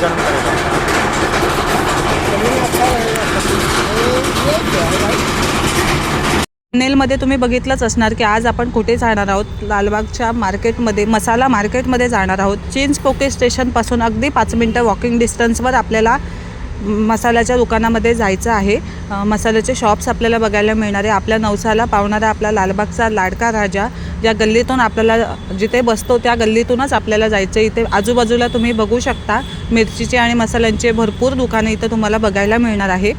गरम करेगा। नेलमध्ये तुम्ही बघितलंच असणार की आज आपण कुठे जाणार आहोत। लालबागच्या मार्केटमध्ये, मसाला मार्केटमध्ये जाणार आहोत। चिंच पोके स्टेशनपासून अगदी 5 मिनटं वॉकिंग डिस्टन्सवर आपल्याला मसाल्याच्या दुकानामध्ये जायचं आहे। मसाल्याचे शॉप्स आपल्याला बघायला मिळणार आहे। आपल्या नवसाला पावणारा आपला लालबागचा लाडका राजा ज्या गल्लीतून आपल्याला जिथे बसतो त्या गल्लीतूनच आपल्याला जायचं आहे। इथे आजूबाजूला तुम्ही बघू शकता मिरचीचे आणि मसाल्यांचे भरपूर दुकाने इथं तुम्हाला बघायला मिळणार आहे।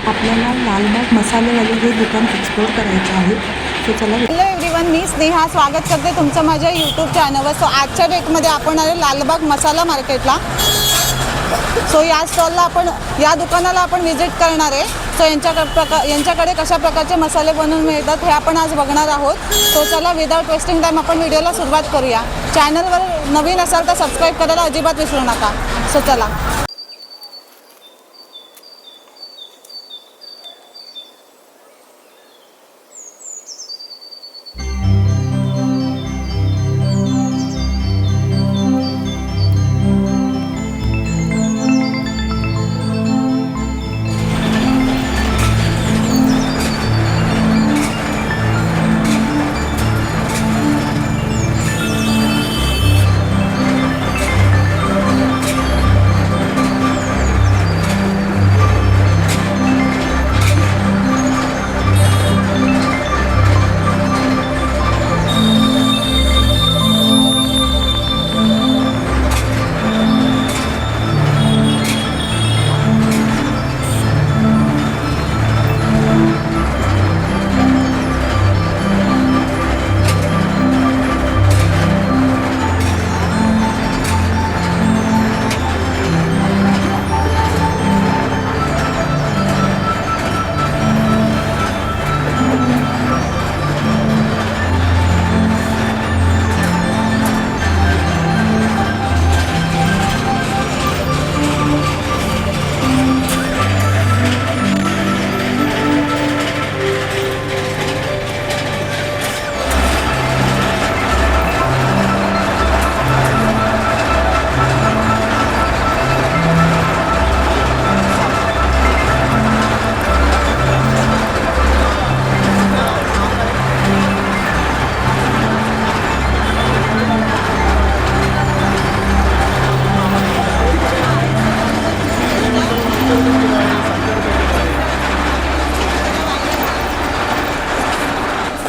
आपल्याला लालबाग मसालेवाले हे दुकान एक्सप्लोर करायचं आहे। सो चला। हॅलो एव्हरीवन, मी स्नेहा स्वागत करते तुमचं माझ्या यूट्यूब चॅनलवर। सो आजच्या डेटमध्ये आपण आले लालबाग मसाला मार्केटला। सो या स्टॉलला या दुकानाला आपण व्हिजिट करणार आहे। सो यांच्याकडे कशा प्रकारचे मसाले बनवून मिळतात हे आपण आज बघणार आहोत। सो चला, विदाउट वेस्टिंग टाईम आपण व्हिडिओला सुरुवात करूया। चॅनलवर नवीन असाल तर सबस्क्राईब करायला अजिबात विसरू नका। सो चला।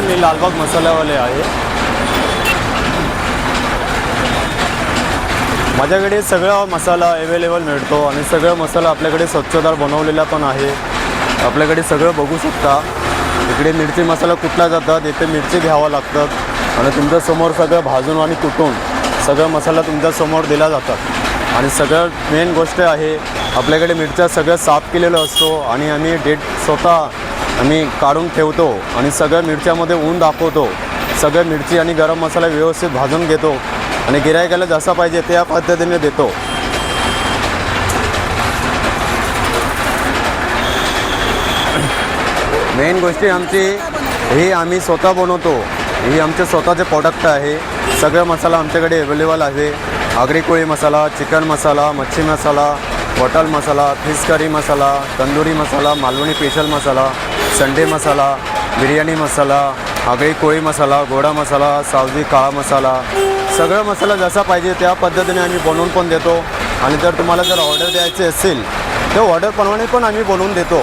मी लालबाग मसाल्यावाले आहे। माझ्याकडे सगळा मसाला अवेलेबल मिळतो आणि सगळा मसाला आपल्याकडे स्वच्छदार बनवलेला पण आहे। आपल्याकडे सगळं बघू शकता। इकडे मिरची मसाला कुटला जातात, इथे मिरची घ्यावं लागतात आणि तुमच्यासमोर सगळं भाजून आणि कुटून सगळं मसाला तुमच्यासमोर दिला जातात। आणि सगळ्यात मेन गोष्ट आहे आपल्याकडे मिरच्या सगळं साफ केलेलं असतो आणि आम्ही डेट स्वतः आम्ही काढून ठेवतो आणि सगळ्या मिरच्यामध्ये ऊन दाखवतो। सगळ्या मिरची आणि गरम मसाला व्यवस्थित भाजून घेतो आणि गिरायकाला जसा पाहिजे त्या पद्धतीने देतो। मेन गोष्टी आमची ही आम्ही स्वतः बनवतो। ही आमचे स्वतःचे प्रोडक्ट आहे। सगळं मसाला आमच्याकडे अवेलेबल आहे। आगरी कोळी मसाला, चिकन मसाला, मच्छी मसाला, होटल मसाला, फिश करी मसाला, तंदुरी मसाला, मालवणी स्पेशल मसाला, संडे मसाला, बिर्याणी मसाला, आगळी कोळी मसाला, गोडा मसाला, सावजी काळा मसाला, सगळं मसाला जसा पाहिजे त्या पद्धतीने आम्ही बनवून पण देतो. आणि जर तुम्हाला जर ऑर्डर द्यायची असेल तर ऑर्डरप्रमाणे पण आम्ही बनवून देतो.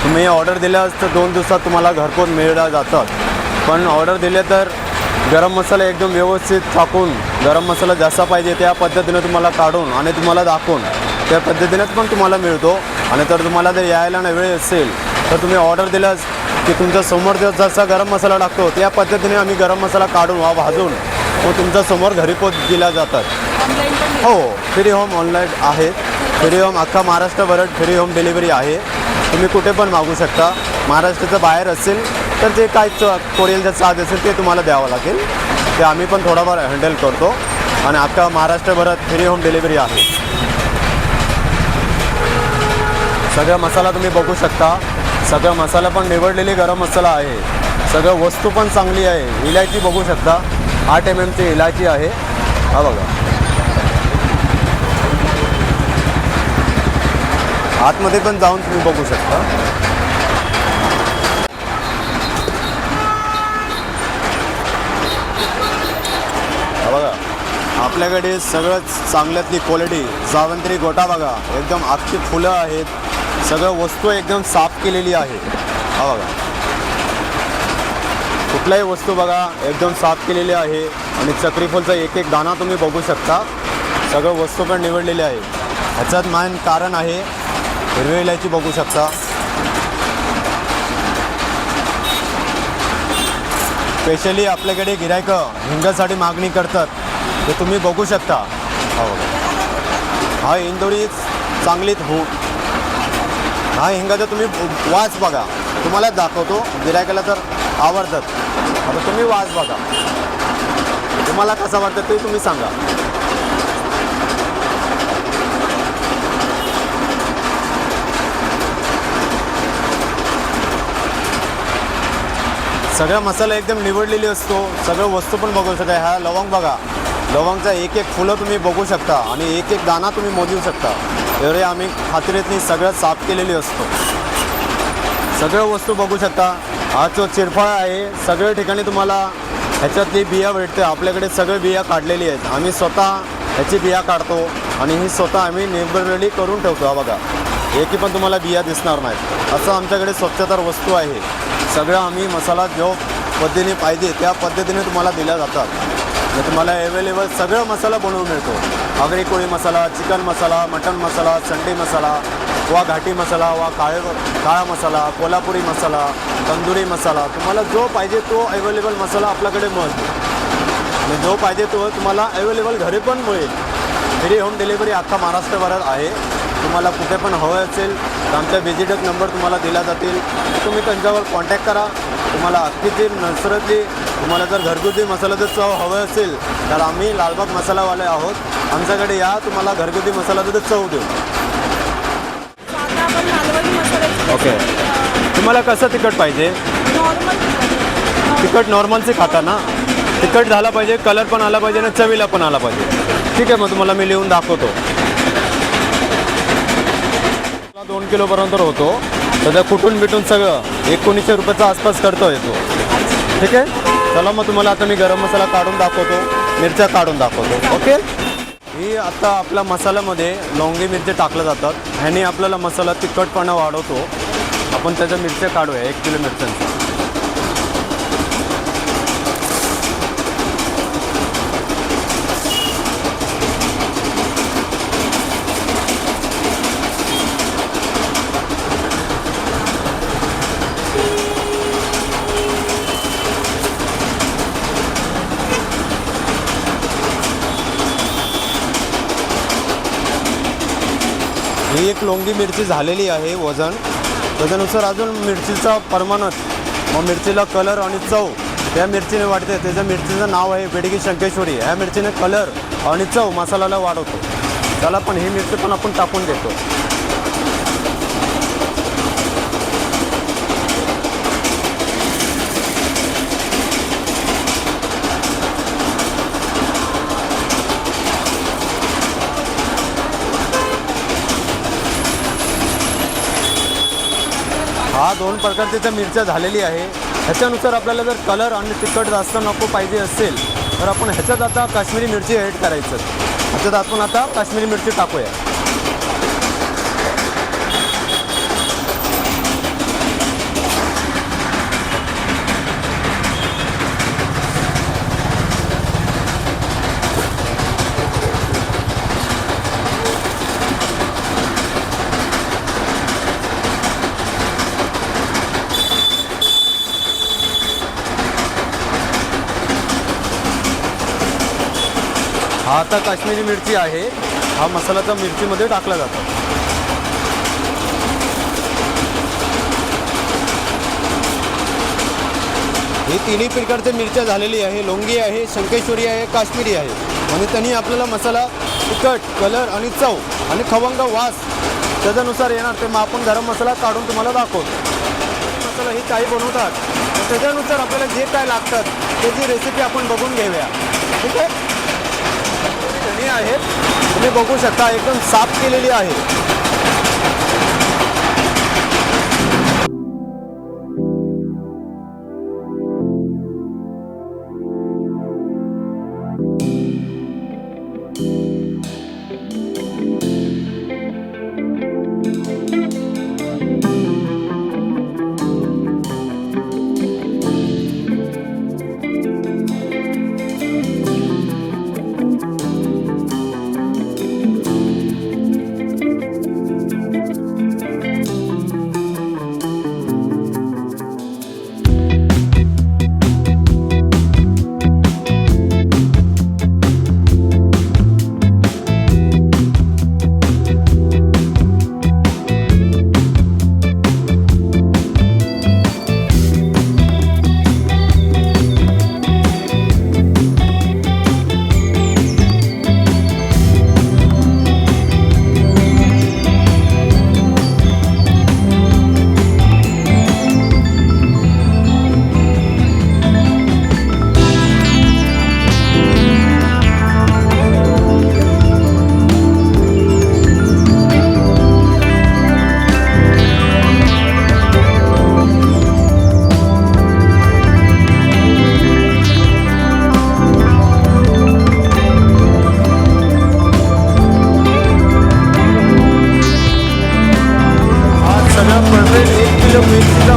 तुम्ही ऑर्डर दिल्यास तर 2 दिवसात तुम्हाला घरपोच मिळल्या जातात. पण ऑर्डर दिले तर गरम मसाला एकदम व्यवस्थित टाकून, गरम मसाला जसा पाहिजे त्या पद्धतीने तुम्हाला काढून आणि तुम्हाला दाखवून त्या पद्धतीनेच पण तुम्हाला मिळतो. आणि तर तुम्हाला जर यायला ना वेळ असेल तर तुम्ही ऑर्डर दिल्यास की तुमच्या समोर जसा गरम मसाला टाकतो त्या पद्धतीने आम्ही गरम मसाला काढून भाजून व तुमच्या समोर घरीपोच दिल्या जातात. हो, फ्री होम ऑनलाईन आहे. फ्री होम अख्खा महाराष्ट्रभर फ्री होम डिलिव्हरी आहे. तुम्ही कुठे पण मागू शकता. महाराष्ट्राच्या बाहेर असेल तर जे काय कोरियरचा चार्ज असेल ते तुम्हाला द्यावं लागेल. ते आम्ही पण थोडाफार हँडल करतो. आणि अख्खा महाराष्ट्रभरात फ्री होम डिलिव्हरी आहे. सगळा मसाला तुम्ही बघू शकता. सगळा मसाला पण निवडलेली गरम मसाला आहे. सगळं वस्तू पण चांगली आहे. इलायची बघू शकता, 8 mm इलायची आहे. हा बघा, आतमध्ये पण जाऊन तुम्ही बघू शकता. हा बघा, आपल्याकडे सगळंच चांगल्यातली क्वालिटी. जावंत्री गोटा बघा, एकदम अख्खी फुलं आहेत. सगळं वस्तू एकदम साफ केलेली आहे. हा बघा, कुठलाही वस्तू बघा एकदम साफ केलेली आहे. आणि चक्रीफूलचा एक एक दाणा तुम्ही बघू शकता. सगळं वस्तू पण निवडलेली आहे. ह्याच्यात मेन कारण आहे हिरवी इलायची बघू शकता. स्पेशली आपल्याकडे गिरायकं हिंगासाठी मागणी करतात ते तुम्ही बघू शकता. हा बघा, हा इंदोरी चांगलीत हा हिंगाचा तुम्ही वास बघा. तुम्हालाच दाखवतो, गिरायकाला तर आवडतात. आता तुम्ही वास बघा, तुम्हाला कसं वाटतं ते तुम्ही सांगा. सगळा मसाला एकदम निवडलेली असतो. सगळं वस्तू पण बघू शकता. हा लवंग बघा, लवंगचा एक एक फुलं तुम्ही बघू शकता आणि एक एक दाणा तुम्ही मोजू शकता. एवढे आम्ही खात्रीतनी सगळं साफ केलेली असतो. सगळं वस्तू बघू शकता. हा जो चिरफळ आहे, सगळ्या ठिकाणी तुम्हाला ह्याच्यातली बिया भेटते. आपल्याकडे सगळे बिया काढलेली आहेत. आम्ही स्वतः ह्याची बिया काढतो आणि ही स्वतः आम्ही निवडलेली करून ठेवतो. हा बघा, एकही पण तुम्हाला बिया दिसणार नाहीत. असं आमच्याकडे स्वच्छता वस्तू आहे. सगळं आम्ही मसाला जो पद्धतीने पाहिजे त्या पद्धतीने तुम्हाला दिल्या जातात. तुम्हाला अवेलेबल सगळं मसाला बनवून मिळतो. आगरी कोळी मसाला, चिकन मसाला, मटन मसाला, संडे मसाला, वा घाटी मसाला, वा काळा मसाला, कोल्हापुरी मसाला, तंदुरी मसाला, तुम्हाला जो पाहिजे तो अवेलेबल मसाला आपल्याकडे मिळतो. आणि जो पाहिजे तो तुम्हाला अवेलेबल घरी पण मिळेल. फ्री होम डिलिव्हरी अख्खा महाराष्ट्रभरात आहे. तुम्हाला कुठे पण हवं असेल तर आमच्या व्हिजिटर नंबर तुम्हाला दिला जातील. तुम्ही त्यांच्यावर कॉन्टॅक्ट करा. तुम्हाला अख्खीची नसरतली तुम्हाला जर घरगुती मसाल्याचं चव हवं असेल तर आम्ही लालबाग मसालावाले आहोत. आमच्याकडे या, तुम्हाला घरगुती मसाल्याचं चव देऊ. ओके, तुम्हाला कसं तिखट पाहिजे? तिखट नॉर्मलचे खाता ना? तिखट झाला पाहिजे, कलर पण आला पाहिजे आणि चवीला पण आला पाहिजे. ठीक आहे, मग तुम्हाला मी लिहून दाखवतो. 2 किलोपर्यंत होतो. त्याच्या कुठून बिटून सगळं 1900 रुपयाचा आसपास करतो येतो. ठीक आहे, चला मग तुम्हाला आता मी गरम मसाला काढून दाखवतो, मिरच्या काढून दाखवतो. ओके, ही आता आपल्या मसाल्यामध्ये लवंगी मिरची टाकल्या जातात. ह्याने आपल्याला मसाला तिखटपणा वाढवतो. आपण त्याच्या मिरच्या काढूया, 1 किलो मिरच्यांचा. ही एक लोंगी मिरची झालेली आहे वजन. त्याच्यानुसार अजून मिरचीचा प्रमाणात मग मिरचीला कलर आणि चव त्या मिरचीने वाढते. त्याच्या मिरचीचं नाव आहे बेडगी शंकेश्वरी. ह्या मिरचीने कलर आणि चव मसाल्याला वाढवतो. त्याला पण ही मिरची पण आपण टाकून देतो. हा 2 प्रकारच्या त्या मिरच्या झालेली आहे. ह्याच्यानुसार आपल्याला जर कलर आणि तिखट जास्त नको पाहिजे असेल तर आपण ह्याच्यात आता काश्मीरी मिरची ॲड करायचं. ह्याच्यात आपण आता काश्मीरी मिरची टाकूया. हा आता काश्मीरी मिरची आहे. हा मसाला मिरचीमध्ये टाकला जातो. ही तिन्ही प्रकारच्या मिरच्या झालेली आहे. लोंगी आहे, शंकेश्वरी आहे, काश्मीरी आहे. आणि त्यांनी आपल्याला मसाला तिखट, कलर आणि चव आणि खवंग वास त्याच्यानुसार येणार. ते मग आपण गरम मसाला काढून तुम्हाला दाखवतो. मसाला ही काही बनवतात तर त्याच्यानुसार आपल्याला जे काय लागतात त्याची रेसिपी आपण बघून घेऊया. ठीक आहे. धणी आहेत, तुम्ही बघू शकता एकदम साफ केलेली आहे.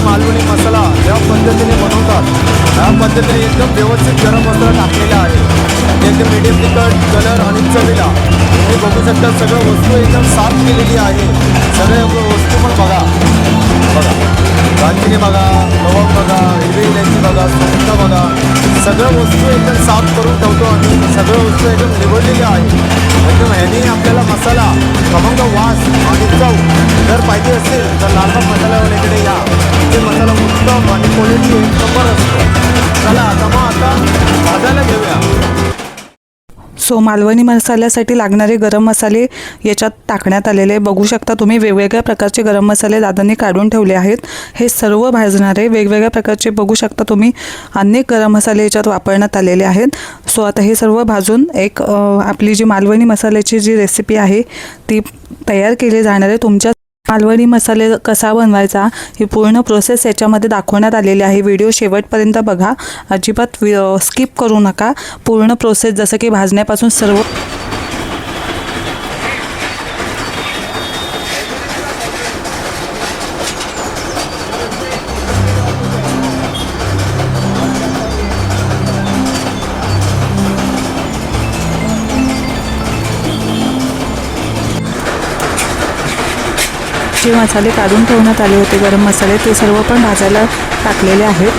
मालवणी मसाला ज्या पद्धतीने बनवतात त्या पद्धतीने एकदम व्यवस्थित गरम मसाला टाकलेला आहे. एकदम मीडियम तिखट, कलर आणि चवीला तुम्ही बघू शकता. सगळं वस्तू एकदम साफ केलेली आहे. सगळे वस्तू पण बघा दालचिनी बघा, लवंग बघा, हिरवी इलायची बघा, सुंठ बघा. सगळं वस्तू एकदम साफ करून ठेवतो आणि सगळं वस्तू एकदम निवडलेली आहे. एकदम ह्याने आपल्याला मसाला खमंग वास आणि चव जर पाहिजे असेल तर लालबाग मसाल्यावाल्याकडे या. ते मसाला उत्तम आणि क्वालिटी एक नंबर असतो. चला आता मग भाजायला घेऊया. सो मालवणी मसाल्यासाठी लागणारे गरम मसाले याच्यात टाकण्यात आलेले बघू शकता तुम्ही. वेगवेगळ्या प्रकारचे गरम मसाले दादांनी काढून ठेवले आहेत. हे सर्व भाजणारे वेगवेगळ्या प्रकारचे बघू शकता तुम्ही. अनेक गरम मसाले याच्यात वापरण्यात आलेले आहेत. सो आता हे सर्व भाजून एक आपली जी मालवणी मसाल्याची जी रेसिपी आहे ती तयार केली जाणार आहे. तुमच्या मालवणी मसाले कसा बनवायचा ही पूर्ण प्रोसेस याच्यामध्ये दाखवण्यात आलेली आहे. व्हिडिओ शेवटपर्यंत बघा, अजिबात स्किप करू नका. पूर्ण प्रोसेस जसं की भाजण्यापासून सर्व जे मसाले काढून ठेवण्यात आले होते गरम मसाले ते सर्व पण भाजायला टाकलेले आहेत.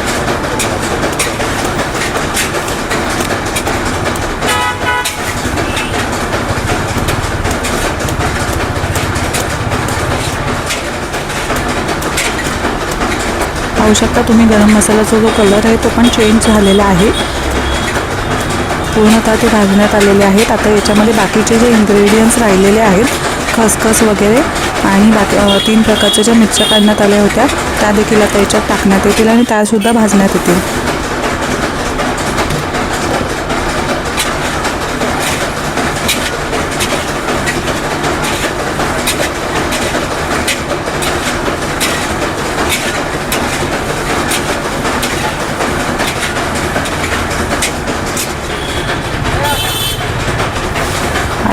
पाहू शकता तुम्ही गरम मसाल्याचा जो कलर आहे तो पण चेंज झालेला आहे. पूर्णतः ते भाजण्यात आलेले आहेत. आता याच्यामध्ये बाकीचे जे इन्ग्रेडियंट्स राहिलेले आहेत खसखस वगैरे आणि बाकी 3 प्रकारच्या ज्या मिरच्या काढण्यात आल्या होत्या त्या देखील आता याच्यात टाकण्यात येतील आणि त्यासुद्धा भाजण्यात येतील.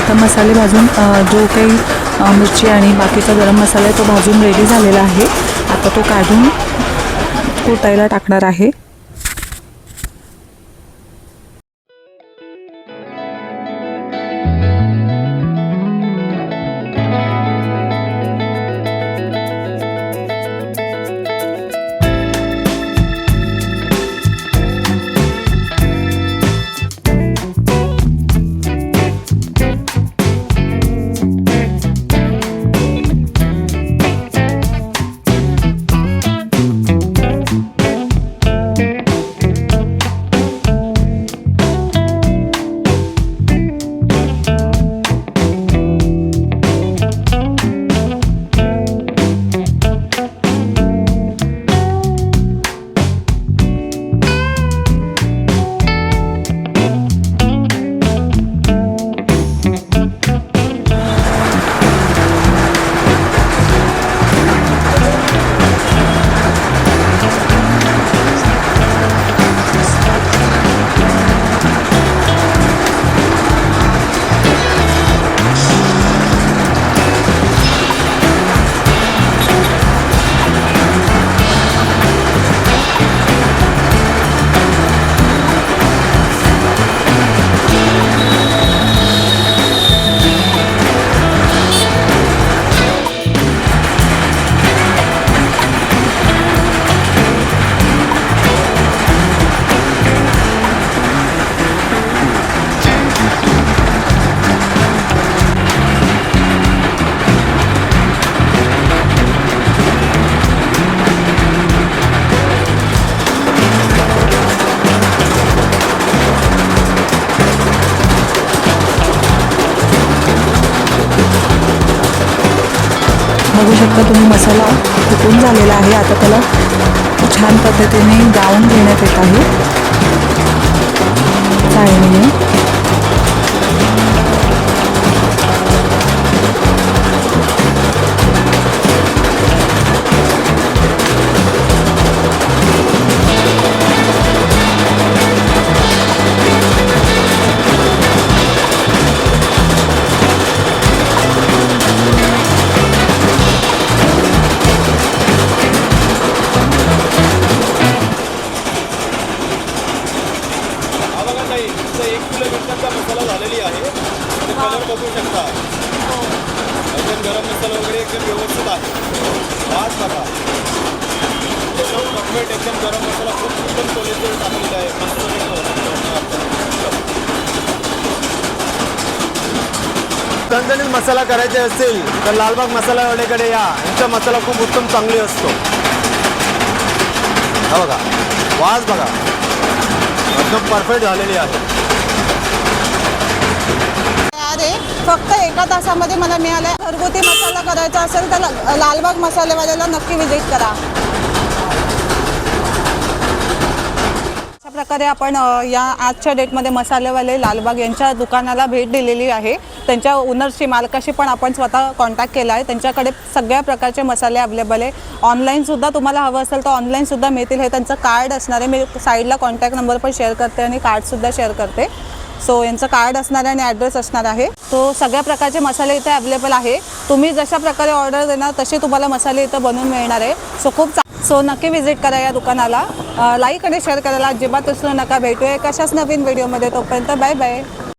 आता मसाले भाजून जो काही मिरची आणि बाकीचा गरम मसाला आहे तो भाजून रेडी झालेला आहे. आता तो काढून कुटायला टाकणार आहे. बघू शकता तुम्ही मसाला कुटून झालेला आहे. आता त्याला छान पद्धतीने गाळून घेण्यात येत आहे चाळणीने. बघू शकता एकदम गरम मसाला वगैरे एकदम व्यवस्थित आहे. वास बघा एकदम परफेक्ट एकदम गरम मसाला खूप एकदम क्वालिटीवर टाकलेला आहे. झणझणीत मसाला करायचे असतील तर लालबाग मसालावाल्याकडे या. यांचा मसाला खूप उत्तम चांगली असतो. हा बघा वास बघा एकदम परफेक्ट झालेली आहे. फक्त एका तासामध्ये मला मिळालं. घरगुती मसाला करायचा असेल तर लालबाग मसालेवाल्याला नक्की व्हिजिट करा. अशा प्रकारे आपण या आजच्या डेटमध्ये मसालेवाले लालबाग यांच्या दुकानाला भेट दिलेली आहे. त्यांच्या ओनरशी मालकाशी पण आपण स्वतः कॉन्टॅक्ट केला आहे. त्यांच्याकडे सगळ्या प्रकारचे मसाले अवेलेबल आहे. ऑनलाईनसुद्धा तुम्हाला हवं असेल तर ऑनलाईनसुद्धा मिळतील. हे त्यांचं कार्ड असणार आहे. मी साईडला कॉन्टॅक्ट नंबर पण शेअर करते आणि कार्डसुद्धा शेअर करते. सो यांचं कार्ड असणार आहे आणि ॲड्रेस असणार आहे. तो सगळ्या प्रकारचे मसाले इथे अवेलेबल आहे. तुम्ही जशा प्रकारे ऑर्डर देणार तसे तुम्हाला मसाले इथं बनवून मिळणार आहे. सो नक्की व्हिजिट करा या दुकानाला. लाईक आणि शेअर करायला अजिबात विसरू नका. भेटूया कशाच नवीन व्हिडिओमध्ये. तोपर्यंत बाय बाय.